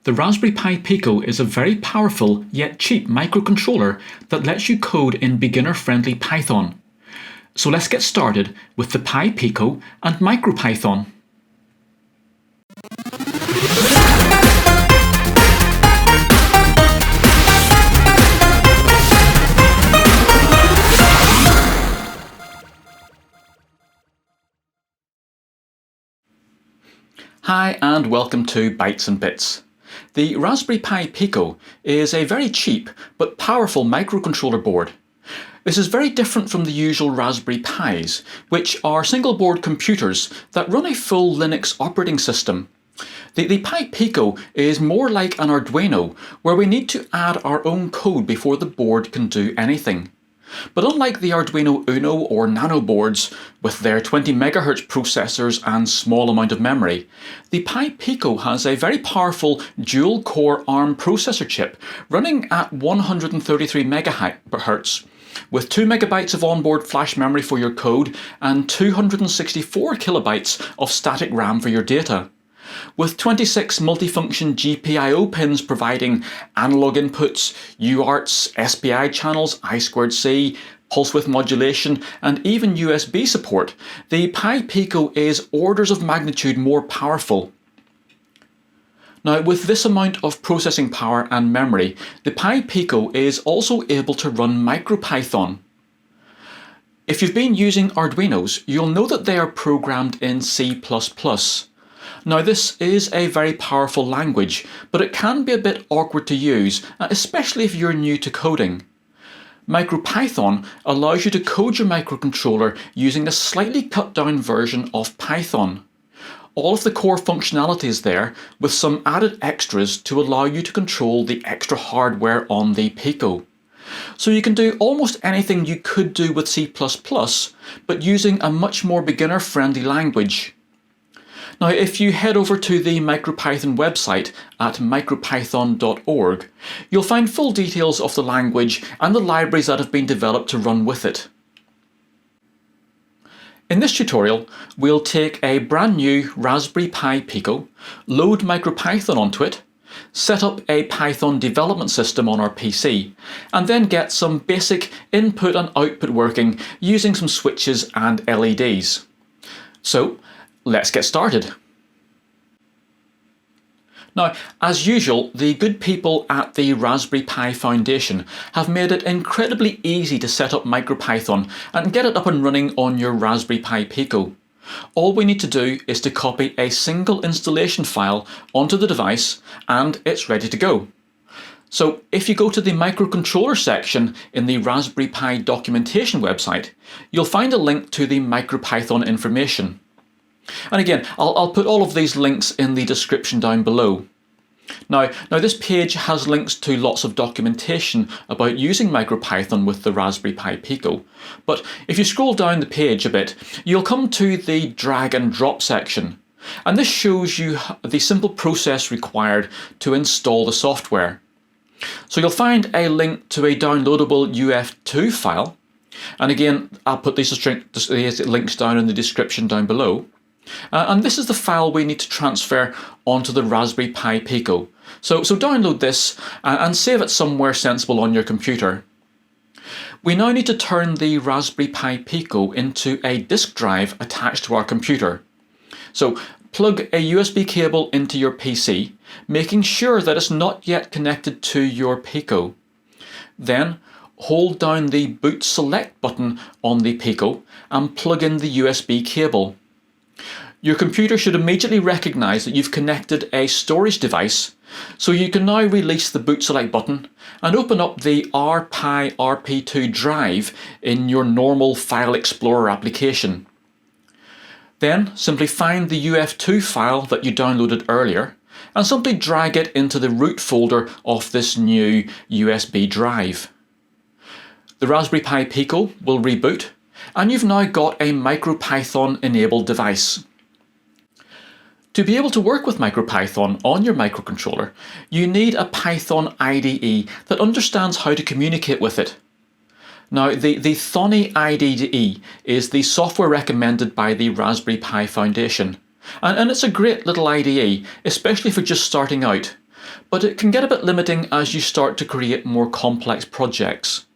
The Raspberry Pi Pico is a very powerful yet cheap microcontroller that lets you code in beginner-friendly Python. So let's get started with the Pi Pico and MicroPython. Hi and welcome to Bytes and Bits. The Raspberry Pi Pico is a very cheap but powerful microcontroller board. This is very different from the usual Raspberry Pis, which are single board computers that run a full Linux operating system. The Pi Pico is more like an Arduino, where we need to add our own code before the board can do anything. But unlike the Arduino Uno or Nano boards, with their 20 MHz processors and small amount of memory, the Pi Pico has a very powerful dual-core ARM processor chip running at 133 MHz, with 2 MB of onboard flash memory for your code and 264 KB of static RAM for your data. With 26 multifunction GPIO pins providing analog inputs, UARTs, SPI channels, I2C, pulse width modulation, and even USB support, the Pi Pico is orders of magnitude more powerful. Now, with this amount of processing power and memory, the Pi Pico is also able to run MicroPython. If you've been using Arduinos, you'll know that they are programmed in C++. Now, this is a very powerful language, but it can be a bit awkward to use, especially if you're new to coding. MicroPython allows you to code your microcontroller using a slightly cut down version of Python. All of the core functionality is there, with some added extras to allow you to control the extra hardware on the Pico. So you can do almost anything you could do with C++, but using a much more beginner-friendly language. Now, if you head over to the MicroPython website at micropython.org, you'll find full details of the language and the libraries that have been developed to run with it. In this tutorial, we'll take a brand new Raspberry Pi Pico, load MicroPython onto it, set up a Python development system on our PC, and then get some basic input and output working using some switches and LEDs. So, let's get started. Now, as usual, the good people at the Raspberry Pi Foundation have made it incredibly easy to set up MicroPython and get it up and running on your Raspberry Pi Pico. All we need to do is to copy a single installation file onto the device and it's ready to go. So if you go to the microcontroller section in the Raspberry Pi documentation website, you'll find a link to the MicroPython information. And again, I'll put all of these links in the description down below. Now this page has links to lots of documentation about using MicroPython with the Raspberry Pi Pico. But if you scroll down the page a bit, you'll come to the drag and drop section. And this shows you the simple process required to install the software. So you'll find a link to a downloadable UF2 file. And again, I'll put these links down in the description down below. And this is the file we need to transfer onto the Raspberry Pi Pico. So download this and save it somewhere sensible on your computer. We now need to turn the Raspberry Pi Pico into a disk drive attached to our computer. So plug a USB cable into your PC, making sure that it's not yet connected to your Pico. Then hold down the boot select button on the Pico and plug in the USB cable. Your computer should immediately recognise that you've connected a storage device, so you can now release the boot select button and open up the RPi RP2 drive in your normal File Explorer application. Then simply find the UF2 file that you downloaded earlier and simply drag it into the root folder of this new USB drive. The Raspberry Pi Pico will reboot and you've now got a MicroPython enabled device. To be able to work with MicroPython on your microcontroller, you need a Python IDE that understands how to communicate with it. Now, the Thinny IDE is the software recommended by the Raspberry Pi Foundation, and it's a great little IDE, especially for just starting out. but it can get a bit limiting as you start to create more complex projects.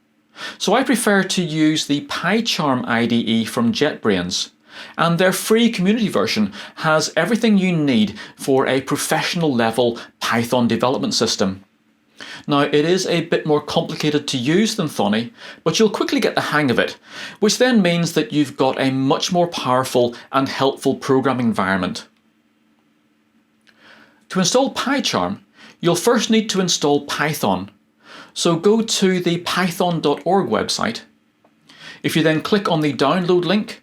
So I prefer to use the Pycharm IDE from JetBrains, and their free community version has everything you need for a professional level Python development system. Now, it is a bit more complicated to use than Thinny, but you'll quickly get the hang of it, which then means that you've got a much more powerful and helpful programming environment. To install Pycharm, you'll first need to install Python. So go to the python.org website. If you then click on the download link,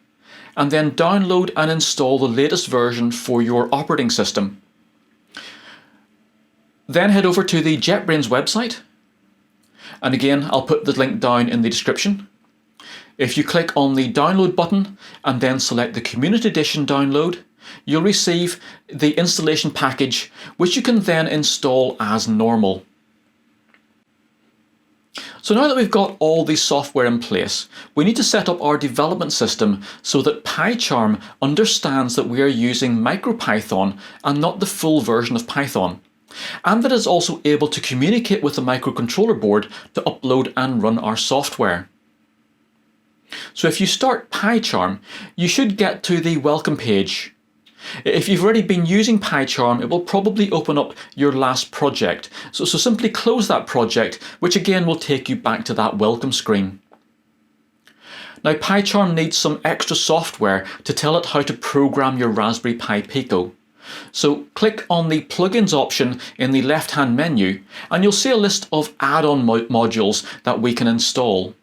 and then download and install the latest version for your operating system. Then head over to the JetBrains website, and again I'll put the link down in the description. If you click on the download button and then select the Community Edition download, you'll receive the installation package, which you can then install as normal. So now that we've got all the software in place, we need to set up our development system so that Pycharm understands that we are using MicroPython and not the full version of Python, and that it's also able to communicate with the microcontroller board to upload and run our software. So if you start Pycharm, you should get to the welcome page. If you've already been using Pycharm, it will probably open up your last project. So simply close that project, which again will take you back to that welcome screen. Now, Pycharm needs some extra software to tell it how to program your Raspberry Pi Pico. So click on the plugins option in the left-hand menu, and you'll see a list of add-on modules that we can install.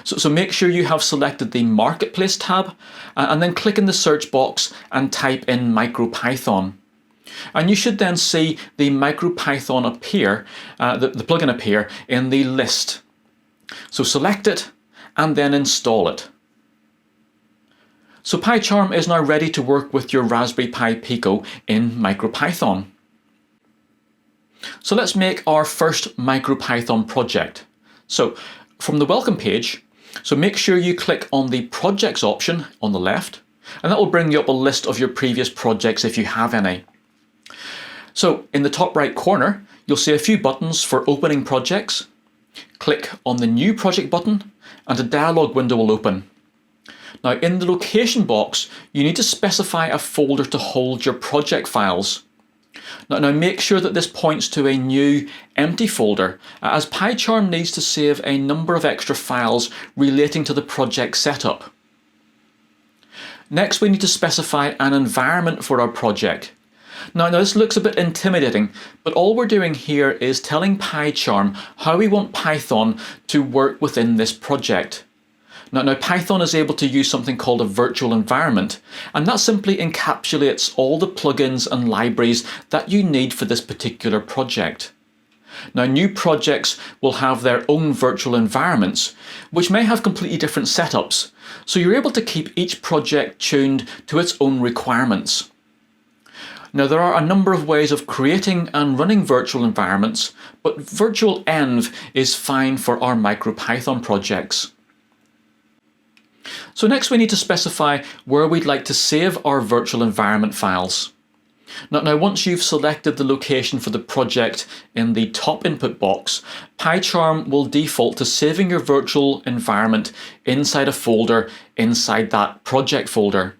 So make sure you have selected the Marketplace tab, and then click in the search box and type in MicroPython. And you should then see the MicroPython appear, the plugin appear in the list. So select it and then install it. So Pycharm is now ready to work with your Raspberry Pi Pico in MicroPython. So let's make our first MicroPython project. So from the welcome page, so make sure you click on the projects option on the left, and that will bring you up a list of your previous projects if you have any. So in the top right corner, you'll see a few buttons for opening projects. Click on the new project button and a dialog window will open. Now in the location box, you need to specify a folder to hold your project files. Now make sure that this points to a new empty folder, as Pycharm needs to save a number of extra files relating to the project setup. Next, we need to specify an environment for our project. Now this looks a bit intimidating, but all we're doing here is telling Pycharm how we want Python to work within this project. Now Python is able to use something called a virtual environment, and that simply encapsulates all the plugins and libraries that you need for this particular project. Now new projects will have their own virtual environments, which may have completely different setups, so you're able to keep each project tuned to its own requirements. Now there are a number of ways of creating and running virtual environments, but virtual env is fine for our MicroPython projects. So next we need to specify where we'd like to save our virtual environment files. Now once you've selected the location for the project in the top input box, Pycharm will default to saving your virtual environment inside a folder inside that project folder.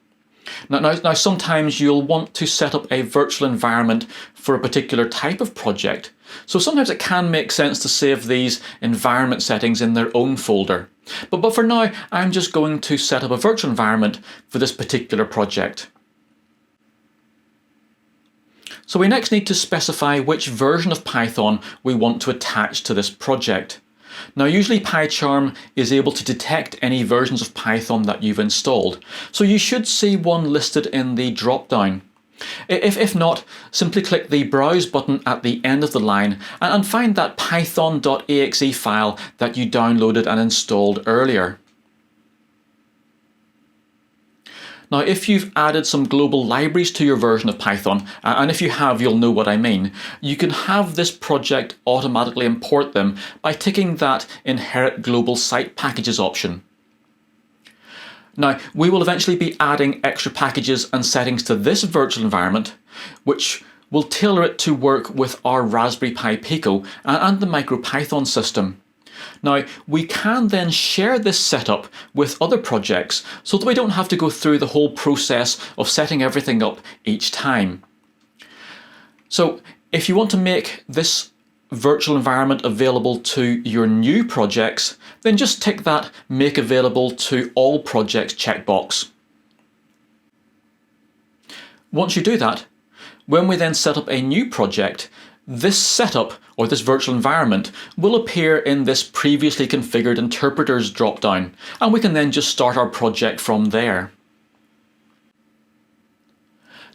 Now sometimes you'll want to set up a virtual environment for a particular type of project, so sometimes it can make sense to save these environment settings in their own folder. But for now, I'm just going to set up a virtual environment for this particular project. So we next need to specify which version of Python we want to attach to this project. Now usually Pycharm is able to detect any versions of Python that you've installed, so you should see one listed in the drop-down. If not, simply click the Browse button at the end of the line and find that python.exe file that you downloaded and installed earlier. Now if you've added some global libraries to your version of Python, and if you have, you'll know what I mean, you can have this project automatically import them by ticking that Inherit Global Site Packages option. Now we will eventually be adding extra packages and settings to this virtual environment, which we'll tailor it to work with our Raspberry Pi Pico and the MicroPython system. Now, we can then share this setup with other projects so that we don't have to go through the whole process of setting everything up each time. So, if you want to make this virtual environment available to your new projects, then just tick that Make Available to All Projects checkbox. Once you do that, when we then set up a new project, this setup, or this virtual environment, will appear in this Previously Configured Interpreters dropdown, and we can then just start our project from there.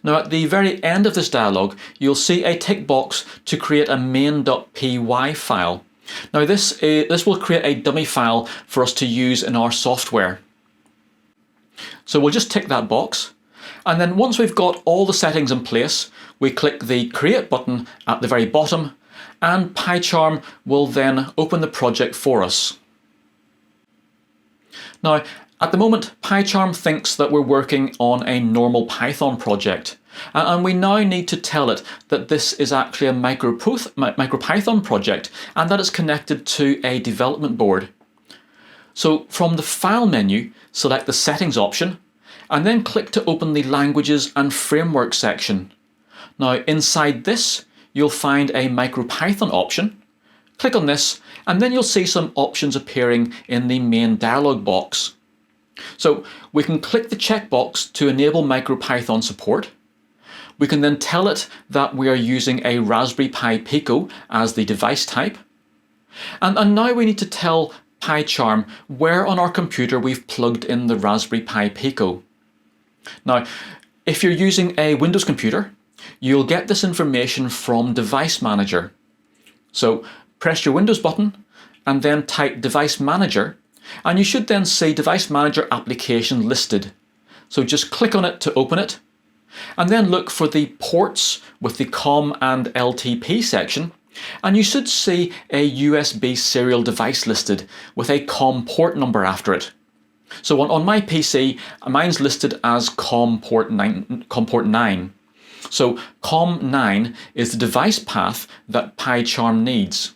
Now, at the very end of this dialog, you'll see a tick box to create a main.py file. Now, this will create a dummy file for us to use in our software. So we'll just tick that box, and then once we've got all the settings in place, we click the Create button at the very bottom, and Pycharm will then open the project for us. Now, at the moment, Pycharm thinks that we're working on a normal Python project, and we now need to tell it that this is actually a MicroPython project and that it's connected to a development board. So from the File menu, select the Settings option, and then click to open the Languages and Framework section. Now, inside this, you'll find a MicroPython option. Click on this, and then you'll see some options appearing in the main dialog box. So we can click the checkbox to enable MicroPython support. We can then tell it that we are using a Raspberry Pi Pico as the device type. And now we need to tell Pycharm where on our computer we've plugged in the Raspberry Pi Pico. Now, if you're using a Windows computer, you'll get this information from Device Manager. So press your Windows button and then type Device Manager, and you should then see Device Manager application listed. So just click on it to open it, and then look for the ports with the COM and LTP section, and you should see a USB serial device listed with a COM port number after it. So on my PC, mine's listed as COM port 9. So COM 9 is the device path that Pycharm needs.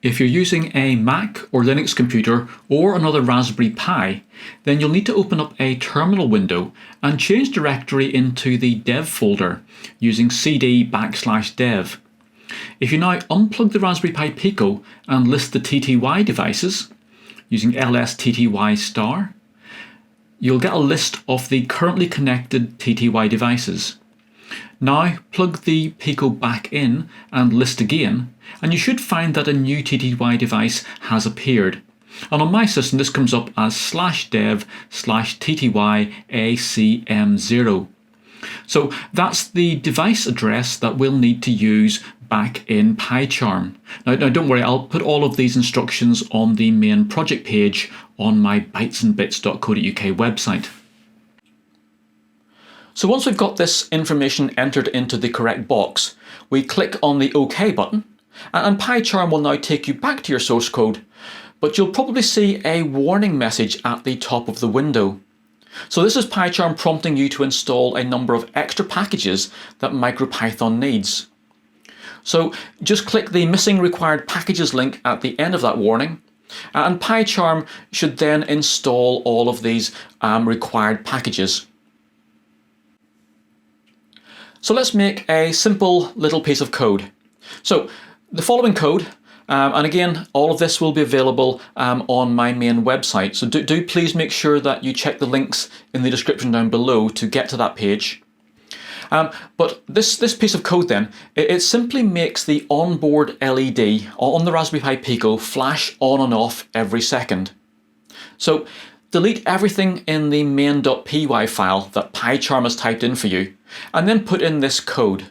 If you're using a Mac or Linux computer or another Raspberry Pi, then you'll need to open up a terminal window and change directory into the dev folder using cd/dev. If you now unplug the Raspberry Pi Pico and list the TTY devices using ls/tty*, you'll get a list of the currently connected TTY devices. Now plug the Pico back in and list again, and you should find that a new TTY device has appeared. And on my system this comes up as /dev/tty-acm0. So that's the device address that we'll need to use back in Pycharm. Now don't worry, I'll put all of these instructions on the main project page on my bytesandbits.co.uk website. So once we've got this information entered into the correct box, we click on the OK button, and Pycharm will now take you back to your source code, but you'll probably see a warning message at the top of the window. So this is Pycharm prompting you to install a number of extra packages that MicroPython needs. So just click the Missing Required Packages link at the end of that warning, and Pycharm should then install all of these required packages. So let's make a simple little piece of code. So the following code, and again, all of this will be available on my main website. So do please make sure that you check the links in the description down below to get to that page. But this piece of code then, it simply makes the onboard LED on the Raspberry Pi Pico flash on and off every second. So delete everything in the main.py file that Pycharm has typed in for you, and then put in this code.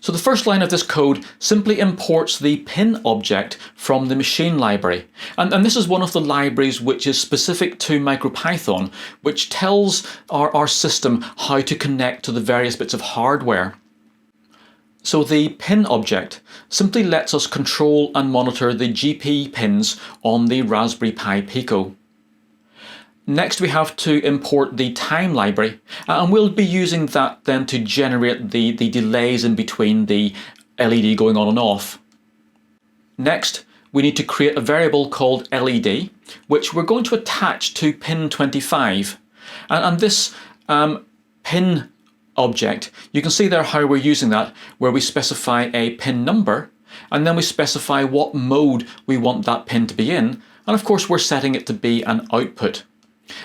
So the first line of this code simply imports the pin object from the machine library. And this is one of the libraries which is specific to MicroPython, which tells our system how to connect to the various bits of hardware. So the pin object simply lets us control and monitor the GP pins on the Raspberry Pi Pico. Next we have to import the time library, and we'll be using that then to generate the delays in between the LED going on and off. Next, we need to create a variable called LED, which we're going to attach to pin 25. And this pin object, you can see there how we're using that, where we specify a pin number, and then we specify what mode we want that pin to be in, and of course we're setting it to be an output.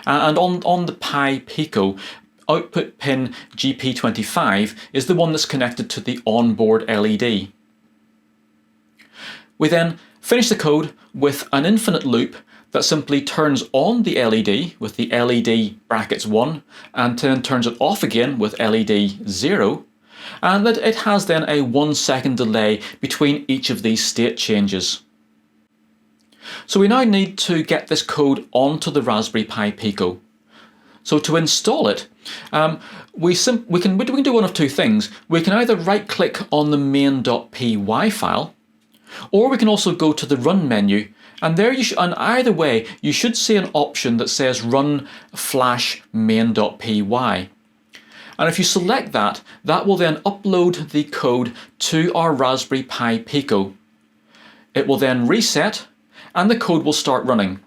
And on the Pi Pico, output pin GP25 is the one that's connected to the onboard LED. We then finish the code with an infinite loop that simply turns on the LED with the LED brackets 1 and then turns it off again with LED 0, and that it has then a 1 second delay between each of these state changes. So we now need to get this code onto the Raspberry Pi Pico. So to install it, we can do one of two things. We can either right click on the main.py file, or we can also go to the Run menu, and there and either way you should see an option that says Run / main.py. And if you select that, that will then upload the code to our Raspberry Pi Pico. It will then reset, and the code will start running.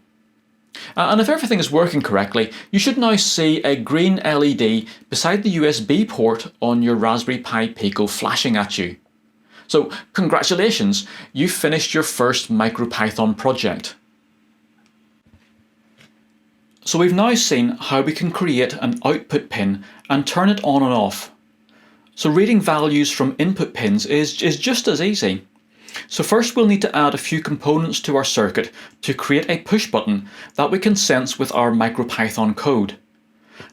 And if everything is working correctly, you should now see a green LED beside the USB port on your Raspberry Pi Pico flashing at you. So congratulations, you've finished your first MicroPython project. So we've now seen how we can create an output pin and turn it on and off. So reading values from input pins is just as easy. So first we'll need to add a few components to our circuit to create a push button that we can sense with our MicroPython code.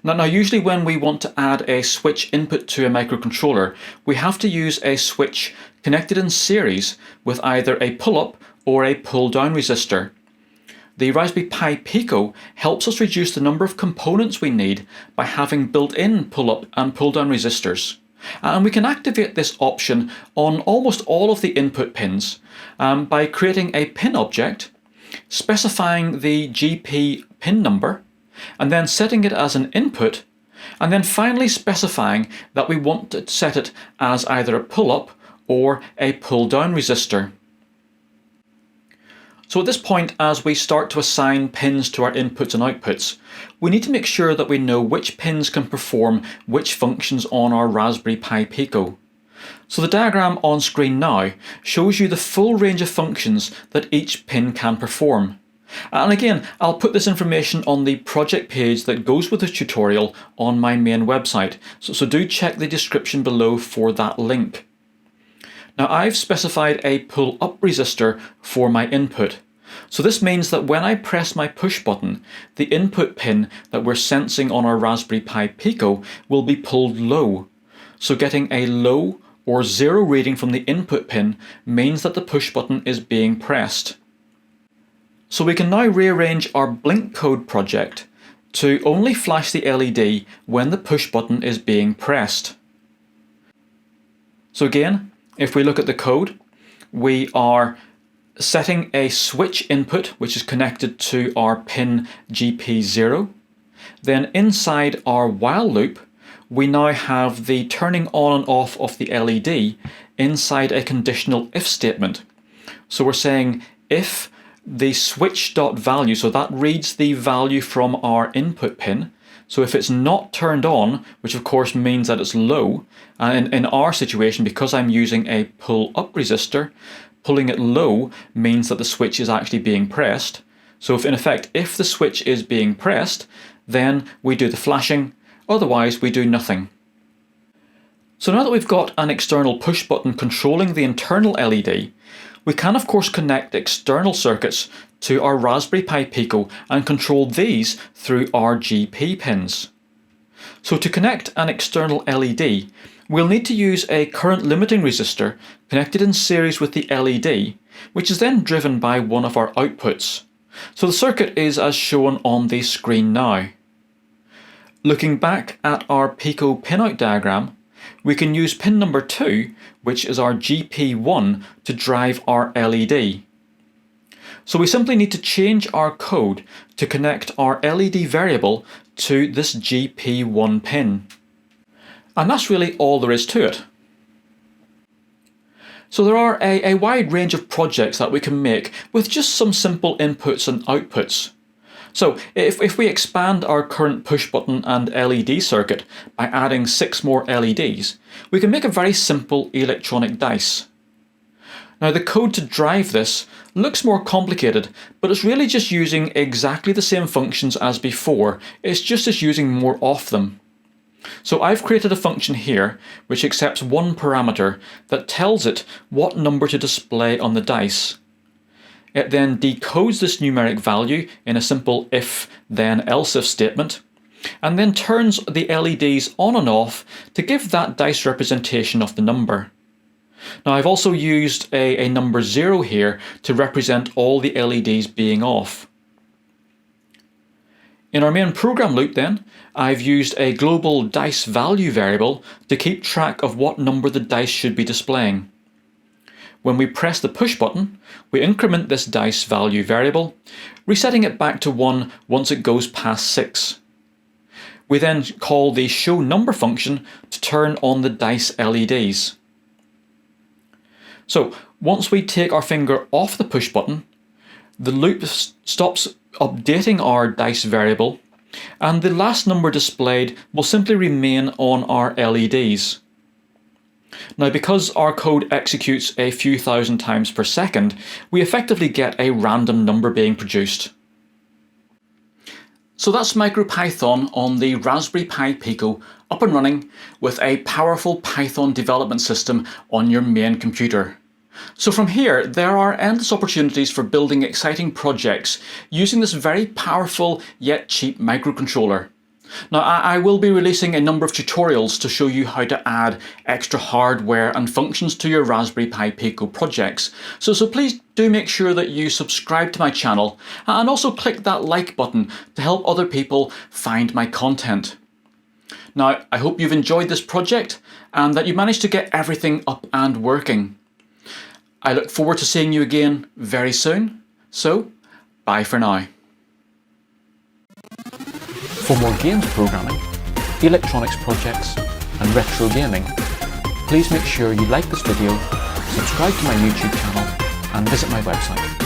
Now usually when we want to add a switch input to a microcontroller, we have to use a switch connected in series with either a pull-up or a pull-down resistor. The Raspberry Pi Pico helps us reduce the number of components we need by having built-in pull-up and pull-down resistors. And we can activate this option on almost all of the input pins by creating a pin object, specifying the GP pin number, and then setting it as an input, and then finally specifying that we want to set it as either a pull-up or a pull-down resistor. So at this point, as we start to assign pins to our inputs and outputs, we need to make sure that we know which pins can perform which functions on our Raspberry Pi Pico. So the diagram on screen now shows you the full range of functions that each pin can perform. And again, I'll put this information on the project page that goes with this tutorial on my main website, so do check the description below for that link. Now I've specified a pull-up resistor for my input. So this means that when I press my push button, the input pin that we're sensing on our Raspberry Pi Pico will be pulled low. So getting a low or 0 reading from the input pin means that the push button is being pressed. So we can now rearrange our blink code project to only flash the LED when the push button is being pressed. So again, if we look at the code, we are setting a switch input which is connected to our pin GP0. Then inside our while loop, we now have the turning on and off of the LED inside a conditional if statement. So we're saying if the switch.value, so that reads the value from our input pin. So if it's not turned on, which of course means that it's low, and in our situation, because I'm using a pull-up resistor, pulling it low means that the switch is actually being pressed. So if in effect, if the switch is being pressed, then we do the flashing, otherwise we do nothing. So now that we've got an external push button controlling the internal LED, we can of course connect external circuits to our Raspberry Pi Pico and control these through our GP pins. So to connect an external LED, we'll need to use a current limiting resistor connected in series with the LED, which is then driven by one of our outputs. So the circuit is as shown on the screen now. Looking back at our Pico pinout diagram, we can use pin number 2, which is our GP1, to drive our LED. So we simply need to change our code to connect our LED variable to this GP1 pin. And that's really all there is to it. So there are a wide range of projects that we can make with just some simple inputs and outputs. So if we expand our current push button and LED circuit by adding 6 more LEDs, we can make a very simple electronic dice. Now the code to drive this looks more complicated, but it's really just using exactly the same functions as before. It's just using more of them. So I've created a function here which accepts one parameter that tells it what number to display on the dice. It then decodes this numeric value in a simple if then else if statement, and then turns the LEDs on and off to give that dice representation of the number. Now I've also used a number 0 here to represent all the LEDs being off. In our main program loop then, I've used a global dice value variable to keep track of what number the dice should be displaying. When we press the push button, we increment this dice value variable, resetting it back to 1 once it goes past 6. We then call the show number function to turn on the dice LEDs. So once we take our finger off the push button, the loop stops updating our dice variable, and the last number displayed will simply remain on our LEDs. Now because our code executes a few thousand times per second, we effectively get a random number being produced. So that's MicroPython on the Raspberry Pi Pico up and running with a powerful Python development system on your main computer. So from here, there are endless opportunities for building exciting projects using this very powerful yet cheap microcontroller. Now I will be releasing a number of tutorials to show you how to add extra hardware and functions to your Raspberry Pi Pico projects. So please do make sure that you subscribe to my channel and also click that like button to help other people find my content. Now I hope you've enjoyed this project and that you managed to get everything up and working. I look forward to seeing you again very soon, so bye for now. For more games programming, electronics projects and retro gaming, please make sure you like this video, subscribe to my YouTube channel and visit my website.